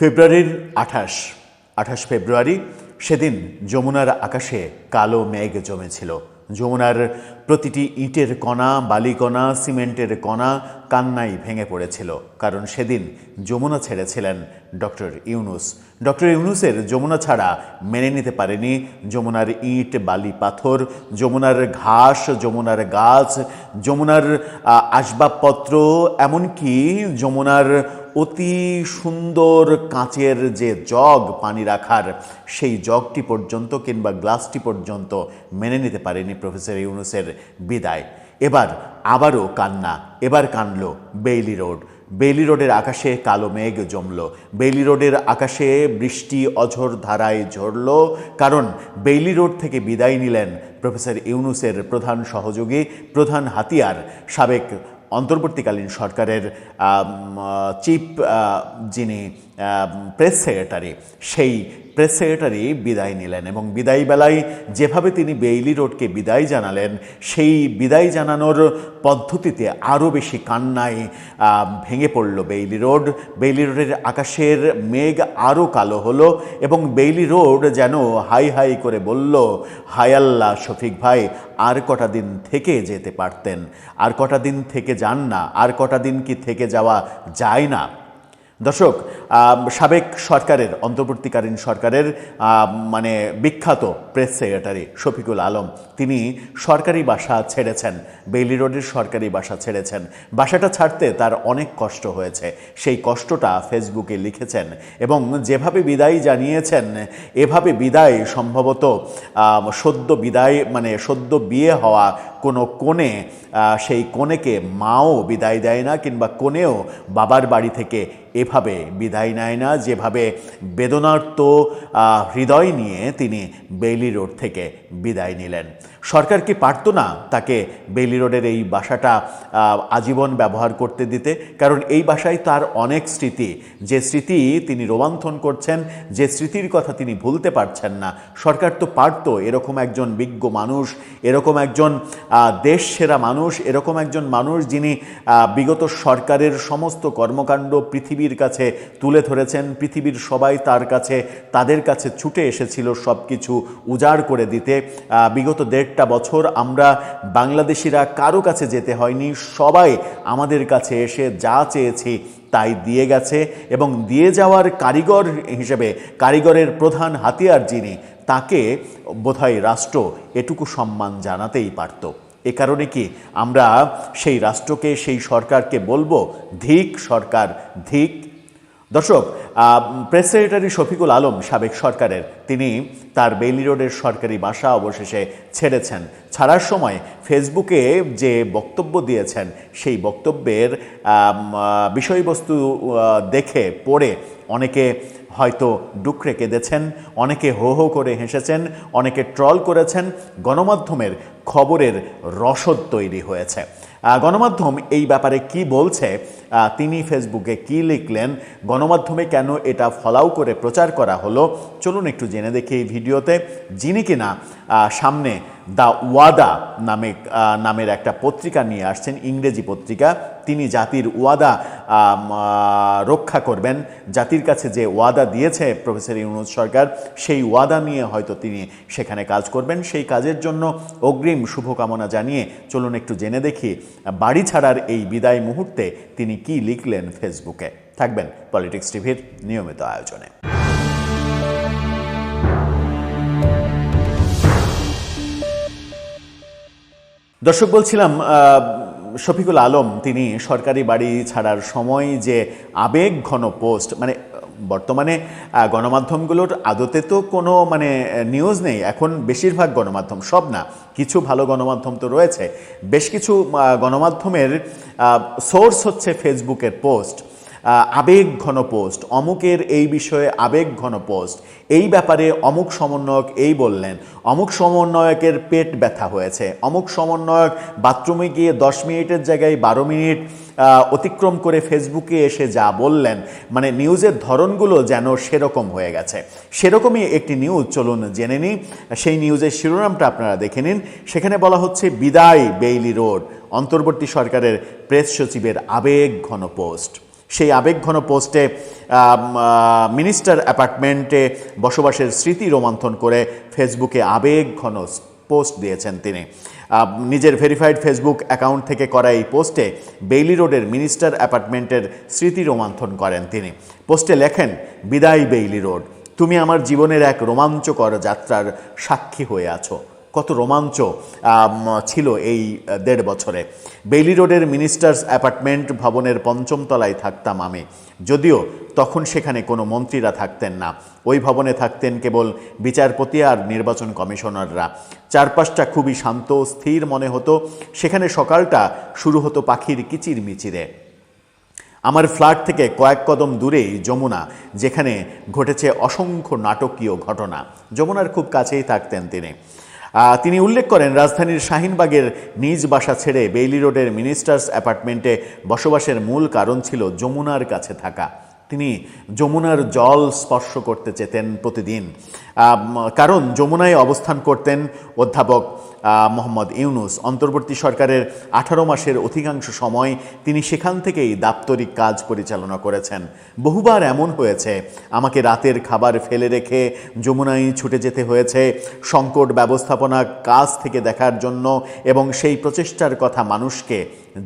ফেব্রুয়ারির ২৮ ফেব্রুয়ারি সেদিন যমুনার আকাশে কালো মেঘ জমেছিল। যমুনার প্রতিটি ইটের কণা, বালিকণা, সিমেন্টের কণা কান্নায় ভেঙে পড়েছিল। কারণ সেদিন যমুনা ছেড়েছিলেন ডক্টর ইউনূস। ডক্টর ইউনূসের যমুনা ছাড়া মেনে নিতে পারেনি যমুনার ইট, বালি, পাথর, যমুনার ঘাস, যমুনার গাছ, যমুনার আসবাবপত্র, এমনকি যমুনার অতি সুন্দর কাঁচের যে জগ পানি রাখার, সেই জগটি পর্যন্ত কিংবা গ্লাসটি পর্যন্ত মেনে নিতে পারেনি প্রফেসর ইউনূসের বিদায়। এবার আবারও কান্না, এবার কাঁদল বেইলি রোড। বেইলি রোডের আকাশে কালো মেঘ জমল। বেইলি রোডের আকাশে বৃষ্টি অঝোর ধারায় ঝরল। কারণ বেইলি রোড থেকে বিদায় নিলেন প্রফেসর ইউনূসের প্রধান সহযোগী, প্রধান হাতিয়ার, সাবেক অন্তর্বর্তীকালীন সরকারের চিফ যিনি প্রেস সেক্রেটারি, সেই প্রেস সেক্রেটারি বিদায় নিলেন। এবং বিদায় বেলায় যেভাবে তিনি বেইলি রোডকে বিদায় জানালেন, সেই বিদায় জানানোর পদ্ধতিতে আরও বেশি কান্নায় ভেঙে পড়ল বেইলি রোড। বেইলি রোডের আকাশের মেঘ আরও কালো হলো এবং বেইলি রোড যেন হাই হাই করে বলল, হায় আল্লাহ শফিক ভাই, আর কটা দিন থেকে যেতে পারতেন, আর কটা দিন থেকে যান না, আর কটা দিন কি থেকে যাওয়া যায় না। দর্শক, সাবেক সরকারের, অন্তর্বর্তীকালীন সরকারের বিখ্যাত প্রেস সেক্রেটারি শফিকুল আলম, তিনি সরকারি বাসা ছেড়েছেন, বেইলি রোডের সরকারি বাসা ছেড়েছেন। বাসাটা ছাড়তে তার অনেক কষ্ট হয়েছে, সেই কষ্টটা ফেসবুকে লিখেছেন এবং যেভাবে বিদায় জানিয়েছেন, এভাবে বিদায় সম্ভবত সদ্য বিদায় সদ্য বিয়ে হওয়া কোনো কনে, সেই কনেকে মাও বিদায় দেয় না, কিংবা কনেও বাবার বাড়ি থেকে এভাবে বিদায় নেয় না, যেভাবে বেদনার্ত হৃদয় নিয়ে তিনি বেইলি রোড থেকে বিদায় নিলেন। সরকার কি পারত না তাকে বেইলি রোডের এই বাসাটা আজীবন ব্যবহার করতে দিতে? কারণ এই বাসায় তার অনেক স্মৃতি, যে স্মৃতি তিনি রোমন্থন করছেন, যে স্মৃতির কথা তিনি ভুলতে পারছেন না। সরকার তো পারত এরকম একজন বিজ্ঞ মানুষ, এরকম একজন দেশ সেরা মানুষ, এরকম একজন মানুষ যিনি বিগত সরকারের সমস্ত কর্মকাণ্ড পৃথিবীর কাছে তুলে ধরেছেন, পৃথিবীর সবাই তাদের কাছে ছুটে এসেছিল সব কিছু উজাড় করে দিতে। বিগত 1.5 বছর আমরা বাংলাদেশিরা কারো কাছে যেতে হয়নি, সবাই আমাদের কাছে এসে যা চেয়েছি তাই দিয়ে গেছে। এবং দিয়ে যাওয়ার কারিগর হিসেবে, কারিগরের প্রধান হাতিয়ার যিনি, তাকে বোধহয় রাষ্ট্র এটুকু সম্মান জানাতেই পারত। এ কারণে কি আমরা সেই রাষ্ট্রকে, সেই সরকারকে বলবো, ধিক সরকার, ধিক। দর্শক, প্রেস সেক্রেটারি শফিকুল আলম সাবেক সরকারের, তিনি তার বেইলি রোডের সরকারি বাসা অবশেষে ছেড়েছেন। ছাড়ার সময় ফেসবুকে যে বক্তব্য দিয়েছেন, সেই বক্তব্যের বিষয়বস্তু দেখে পড়ে অনেকে হয়তো ডুকরে কেঁদেছেন, অনেকে হো হো করে হেসেছেন, অনেকে ট্রল করেছেন। গণমাধ্যমের খবরের রসদ তৈরি হয়েছে। গণমাধ্যম এই ব্যাপারে কি বলছে, তিনি ফেসবুকে কি লিখলেন, গণমাধ্যমে কেন এটা ফলাও করে প্রচার করা হলো, চলুন একটু জেনে দেখি এই ভিডিওতে। যিনি কিনা সামনে দ্য ওয়াদা নামের একটা পত্রিকা নিয়ে আসছেন, ইংরেজি পত্রিকা। তিনি জাতির ওয়াদা রক্ষা করবেন, জাতির কাছে যে ওয়াদা দিয়েছে প্রফেসর ইউনূস সরকার, সেই ওয়াদা নিয়ে হয়তো তিনি সেখানে কাজ করবেন। সেই কাজের জন্য অগ্রিম শুভকামনা জানিয়ে চলুন একটু জেনে দেখি বাড়ি ছাড়ার এই বিদায় মুহূর্তে তিনি কি লিখলেন ফেসবুকে। থাকবেন পলিটিক্স টিভির নিয়মিত আয়োজনে। দর্শক, বলছিলাম শফিকুল আলম তিনি সরকারি বাড়ি ছাড়ার সময় যে আবেগ ঘন পোস্ট, বর্তমানে গণমাধ্যমগুলোর আদতে তো কোনো নিউজ নেই এখন। বেশিরভাগ গণমাধ্যম, সব না, কিছু ভালো গণমাধ্যম তো রয়েছে, বেশ কিছু গণমাধ্যমের সোর্স হচ্ছে ফেসবুকের পোস্ট, আবেগ ঘন পোস্ট, অমুকের এই বিষয়ে আবেগ ঘন পোস্ট, এই ব্যাপারে অমুক সমন্বয়ক এই বললেন, অমুক সমন্বয়কের পেট ব্যথা হয়েছে, অমুক সমন্বয়ক বাথরুমে গিয়ে 10 মিনিটের জায়গায় 12 মিনিট অতিক্রম করে ফেসবুকে এসে যা বললেন, নিউজের ধরনগুলো যেন সেরকম হয়ে গেছে। সেরকমই একটি নিউজ চলুন জেনে নিই। সেই নিউজের শিরোনামটা আপনারা দেখে নিন। সেখানে বলা হচ্ছে, বিদায় বেইলি রোড, অন্তর্বর্তী সরকারের প্রেস সচিবের আবেগ ঘন পোস্ট। সেই আবেগঘন পোস্টে মিনিস্টার অ্যাপার্টমেন্টে বসবাসের স্মৃতি রোমন্থন করে ফেসবুকে আবেগঘন পোস্ট দিয়েছেন তিনি। নিজের ভেরিফাইড ফেসবুক অ্যাকাউন্ট থেকে করা এই পোস্টে বেইলি রোডের মিনিস্টার অ্যাপার্টমেন্টের স্মৃতি রোমন্থন করেন তিনি। পোস্টে লেখেন, বিদায় বেইলি রোড, তুমি আমার জীবনের এক রোমাঞ্চকর যাত্রার সাক্ষী হয়ে আছো। কত রোমাঞ্চ ছিল এই 1.5 বছরে। বেইলি রোডের মিনিস্টার্স অ্যাপার্টমেন্ট ভবনের 5ম তলায় থাকতাম আমি, যদিও তখন সেখানে কোনো মন্ত্রীরা থাকতেন না। ওই ভবনে থাকতেন কেবল বিচারপতি আর নির্বাচন কমিশনাররা। চারপাশটা খুবই শান্ত স্থির মনে হতো। সেখানে সকালটা শুরু হতো পাখির কিচির মিচিরে। আমার ফ্ল্যাট থেকে কয়েক কদম দূরেই যমুনা, যেখানে ঘটেছে অসংখ্য নাটকীয় ঘটনা। যমুনার খুব কাছেই থাকতেন তিনি উল্লেখ করেন, রাজধানীর শাহিনবাগের নিজ বাসা ছেড়ে বেইলি রোডের মিনিস্টার্স অ্যাপার্টমেন্টে বসবাসের মূল কারণ ছিল যমুনার কাছে থাকা। তিনি যমুনার জল স্পর্শ করতে চেতেন প্রতিদিন, কারণ যমুনায় অবস্থান করতেন অধ্যাপক মোহাম্মদ ইউনূস। অন্তর্বর্তী সরকারের 18 মাসের অধিকাংশ সময় তিনি সেখান থেকেই দাপ্তরিক কাজ পরিচালনা করেছেন। বহুবার এমন হয়েছে আমাকে রাতের খাবার ফেলে রেখে যমুনায় ছুটে যেতে হয়েছে সংকট ব্যবস্থাপনা কাজ থেকে দেখার জন্য এবং সেই প্রচেষ্টার কথা মানুষকে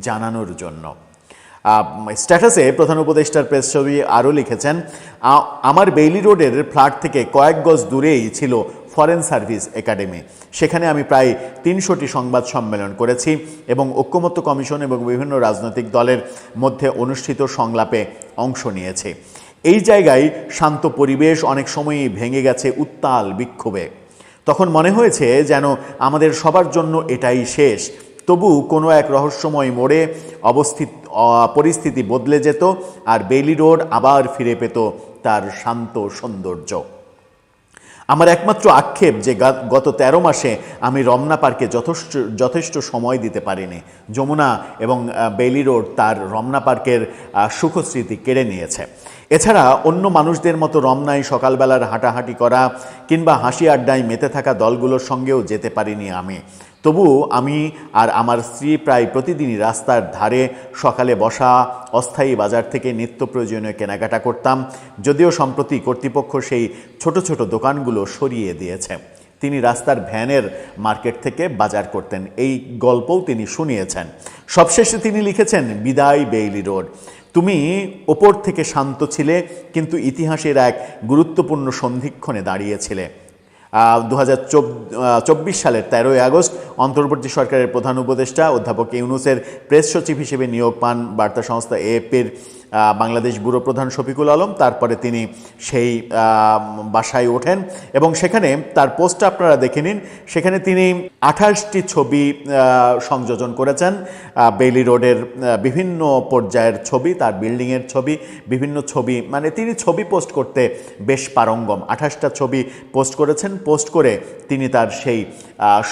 জানানোর জন্য। স্ট্যাটাসে প্রধান উপদেষ্টার প্রেস ছবি আরও লিখেছেন, আমার বেইলি রোডের ফ্ল্যাট থেকে কয়েক গজ দূরেই ছিল ফরেন সার্ভিস একাডেমি। সেখানে আমি প্রায় 300টি সংবাদ সম্মেলন করেছি এবং ঐক্যমত্য কমিশন এবং বিভিন্ন রাজনৈতিক দলের মধ্যে অনুষ্ঠিত সংলাপে অংশ নিয়েছি। এই জায়গায় শান্ত পরিবেশ অনেক সময়ই ভেঙে গেছে উত্তাল বিক্ষোভে। তখন মনে হয়েছে যেন আমাদের সবার জন্য এটাই শেষ। তবু কোনো এক রহস্যময় মোড়ে পরিস্থিতি বদলে যেত আর বেইলি রোড আবার ফিরে পেত তার শান্ত সৌন্দর্য। আমার একমাত্র আক্ষেপ যে গত 13 মাসে আমি রমনা পার্কে যথেষ্ট সময় দিতে পারিনি। যমুনা এবং বেইলি রোড তার রমনা পার্কের সুখস্মৃতি কেড়ে নিয়েছে। এছাড়া অন্য মানুষদের মতো রমনায় সকালবেলার হাঁটাহাঁটি করা কিংবা হাসি আড্ডায় মেতে থাকা দলগুলোর সঙ্গেও যেতে পারিনি আমি। তবু আমি আর আমার স্ত্রী প্রায় প্রতিদিনই রাস্তার ধারে সকালে বসা অস্থায়ী বাজার থেকে নিত্য প্রয়োজনীয় কেনাকাটা করতাম, যদিও সম্প্রতি কর্তৃপক্ষ সেই ছোট ছোট দোকানগুলো সরিয়ে দিয়েছে। তিনি রাস্তার ভ্যানের মার্কেট থেকে বাজার করতেন। এই গল্পও তিনি শুনিয়েছেন। সবশেষে তিনি লিখেছেন, বিদায় বেইলি রোড, তুমি ওপর থেকে শান্ত ছিলে কিন্তু ইতিহাসের এক গুরুত্বপূর্ণ সন্ধিক্ষণে দাঁড়িয়েছিলে। 2024 সালের 13ই আগস্ট অন্তর্বর্তী সরকারের প্রধান উপদেষ্টা অধ্যাপক ইউনূসের প্রেস সচিব হিসেবে নিয়োগ পান বার্তা সংস্থা এএফপির বাংলাদেশ ব্যুরো প্রধান শফিকুল আলম। তারপরে তিনি সেই বাসায় ওঠেন এবং সেখানে তার পোস্টটা আপনারা দেখে নিন। সেখানে তিনি 28টি ছবি সংযোজন করেছেন। বেইলি রোডের বিভিন্ন পর্যায়ের ছবি, তার বিল্ডিংয়ের ছবি, বিভিন্ন ছবি, মানে তিনি ছবি পোস্ট করতে বেশ পারঙ্গম। 28টা ছবি পোস্ট করেছেন। পোস্ট করে তিনি তার সেই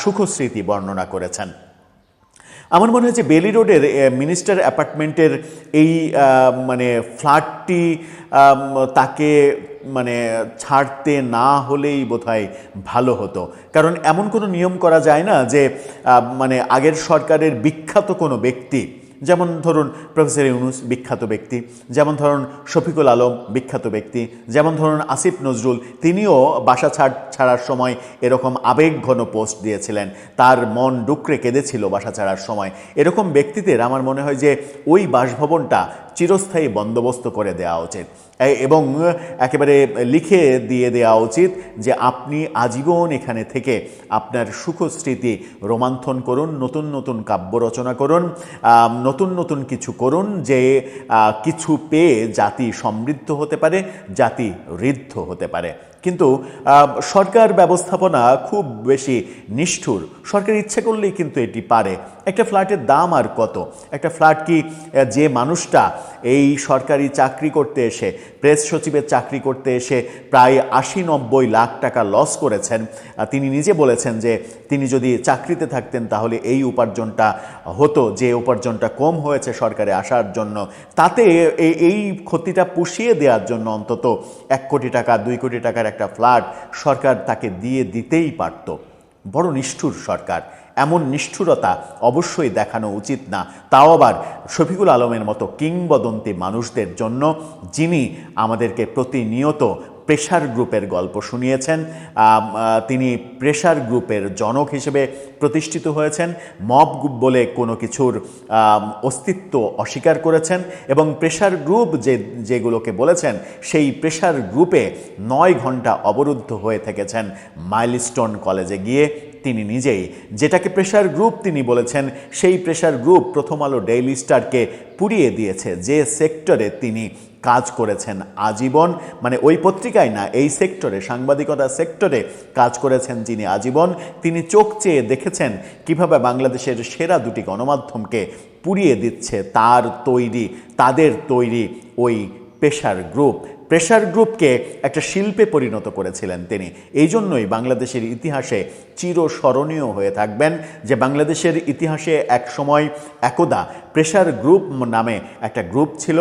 সুখস্মৃতি বর্ণনা করেছেন। আমার মনে হয় যে বেইলি রোডের মিনিস্টার অ্যাপার্টমেন্টের এই মানে ফ্ল্যাটটি তাকে মানে ছাড়তে না হলেই বোধহয় ভালো হতো। কারণ এমন কোনো নিয়ম করা যায় না যে মানে আগের সরকারের বিখ্যাত কোনো ব্যক্তি, যেমন ধরুন প্রফেসর ইউনূস বিখ্যাত ব্যক্তি, যেমন ধরুন শফিকুল আলম বিখ্যাত ব্যক্তি, যেমন ধরুন আসিফ নজরুল, তিনিও বাসা ছাড়ার সময় এরকম আবেগঘন পোস্ট দিয়েছিলেন। তার মন ডুকরে কেঁদেছিল বাসা ছাড়ার সময়। এরকম ব্যক্তিদের আমার মনে হয় যে ওই বাসভবনটা চিরস্থায়ী বন্দোবস্ত করে দেওয়া উচিত এবং একেবারে লিখে দিয়ে দেওয়া উচিত যে আপনি আজীবন এখানে থেকে আপনার সুখস্মৃতি রোমন্থন করুন, নতুন নতুন কাব্য রচনা করুন, নতুন নতুন কিছু করুন, যে কিছু পেয়ে জাতি সমৃদ্ধ হতে পারে, জাতি ঋদ্ধ হতে পারে। কিন্তু সরকার ব্যবস্থাপনা খুব বেশি নিষ্ঠুর। সরকার ইচ্ছে করলেই কিন্তু এটি পারে। একটা ফ্ল্যাটের দাম আর কত? একটা ফ্ল্যাট কি যে মানুষটা এই সরকারি চাকরি করতে এসে, প্রেস সচিবের চাকরি করতে এসে প্রায় 80-90 লাখ টাকা লস করেছেন, তিনি নিজে বলেছেন যে তিনি যদি চাকরিতে থাকতেন তাহলে এই উপার্জনটা হতো, যে উপার্জনটা কম হয়েছে সরকারে আসার জন্য, তাতে এই ক্ষতিটা পুষিয়ে দেওয়ার জন্য অন্তত 1 কোটি টাকা 2 কোটি টাকার একটা ফ্ল্যাট সরকার তাকে দিতেই পারত। বড় নিষ্ঠুর সরকার। এমন নিষ্ঠুরতা অবশ্যই দেখানো উচিত না, তাও আবার শফিকুল আলমের মতো কিংবদন্তি মানুষদের জন্য, যিনি আমাদেরকে প্রতিনিয়ত প্রেশার গ্রুপের গল্প শুনিয়েছেন। তিনি প্রেশার গ্রুপের জনক হিসেবে প্রতিষ্ঠিত হয়েছেন। মব গ্রুপ বলে কোনো কিছুর অস্তিত্ব অস্বীকার করেছেন এবং প্রেশার গ্রুপ যেগুলোকে বলেছেন সেই প্রেশার গ্রুপে 9 ঘন্টা অবরুদ্ধ হয়ে থেকেছেন মাইলস্টোন কলেজে গিয়ে তিনি নিজেই। যেটাকে প্রেশার গ্রুপ তিনি বলেছেন, সেই প্রেশার গ্রুপ প্রথম আলো ডেইলি স্টারকে পুড়িয়ে দিয়েছে। যে সেক্টরে তিনি কাজ করেছেন আজীবন, মানে ওই পত্রিকায় না, এই সেক্টরে, সাংবাদিকতা সেক্টরে কাজ করেছেন যিনি আজীবন, তিনি চোখ চেয়ে দেখেছেন কিভাবে বাংলাদেশের সেরা দুটি গণমাধ্যমকে পুড়িয়ে দিচ্ছে তাদের তৈরি ওই প্রেশার গ্রুপকে একটা শিল্পে পরিণত করেছিলেন তিনি। এই জন্যই বাংলাদেশের ইতিহাসে চিরস্মরণীয় হয়ে থাকবেন যে বাংলাদেশের ইতিহাসে একদা প্রেশার গ্রুপ নামে একটা গ্রুপ ছিল,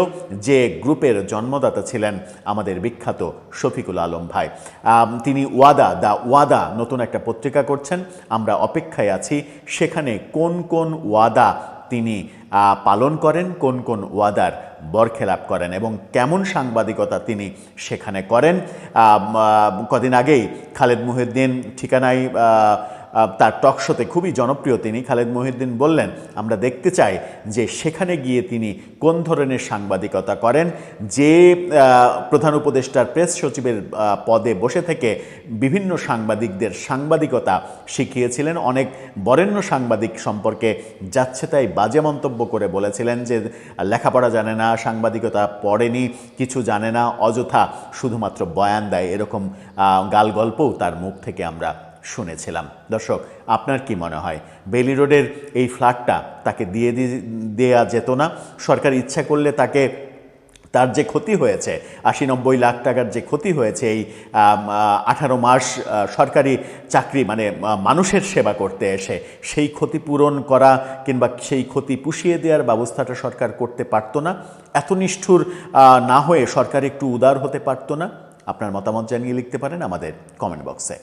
যে গ্রুপের জন্মদাতা ছিলেন আমাদের বিখ্যাত শফিকুল আলম ভাই। তিনি ওয়াদা নতুন একটা পত্রিকা করছেন, আমরা অপেক্ষায় আছি সেখানে কোন কোন ওয়াদা তিনি পালন করেন, কোন কোন ওয়াদার বরখেলাপ করেন এবং কেমন সাংবাদিকতা তিনি সেখানে করেন। কদিন আগেই খালেদ মহিউদ্দিন ঠিকানায় তার টকশোতে, খুবই জনপ্রিয় তিনি, খালেদ মহিউদ্দিন বললেন আমরা দেখতে চাই যে সেখানে গিয়ে তিনি কোন ধরনের সাংবাদিকতা করেন। যে প্রধান উপদেষ্টার প্রেস সচিবের পদে বসে থেকে বিভিন্ন সাংবাদিকদের সাংবাদিকতা শিখিয়েছিলেন, অনেক বরেণ্য সাংবাদিক সম্পর্কে যাচ্ছে তাই বাজে মন্তব্য করে বলেছিলেন যে লেখাপড়া জানে না, সাংবাদিকতা পড়েনি, কিছু জানে না, অযথা শুধুমাত্র বয়ান দেয়, এরকম গালগল্পও তার মুখ থেকে আমরা শুনেছিলাম। দর্শক, আপনার কি মনে হয় বেইলি রোডের এই ফ্ল্যাটটা তাকে দেয়া যেত না? সরকার ইচ্ছা করলে তার যে ক্ষতি হয়েছে 80-90 লাখ টাকার যে ক্ষতি হয়েছে এই 18 মাস সরকারি চাকরি, মানে মানুষের সেবা করতে এসে, সেই ক্ষতিপূরণ করা কিংবা সেই ক্ষতি পুষিয়ে দেওয়ার ব্যবস্থাটা সরকার করতে পারতো না? এত নিষ্ঠুর না হয়ে সরকার একটু উদার হতে পারতো না? আপনার মতামত জানিয়ে লিখতে পারেন আমাদের কমেন্ট বক্সে।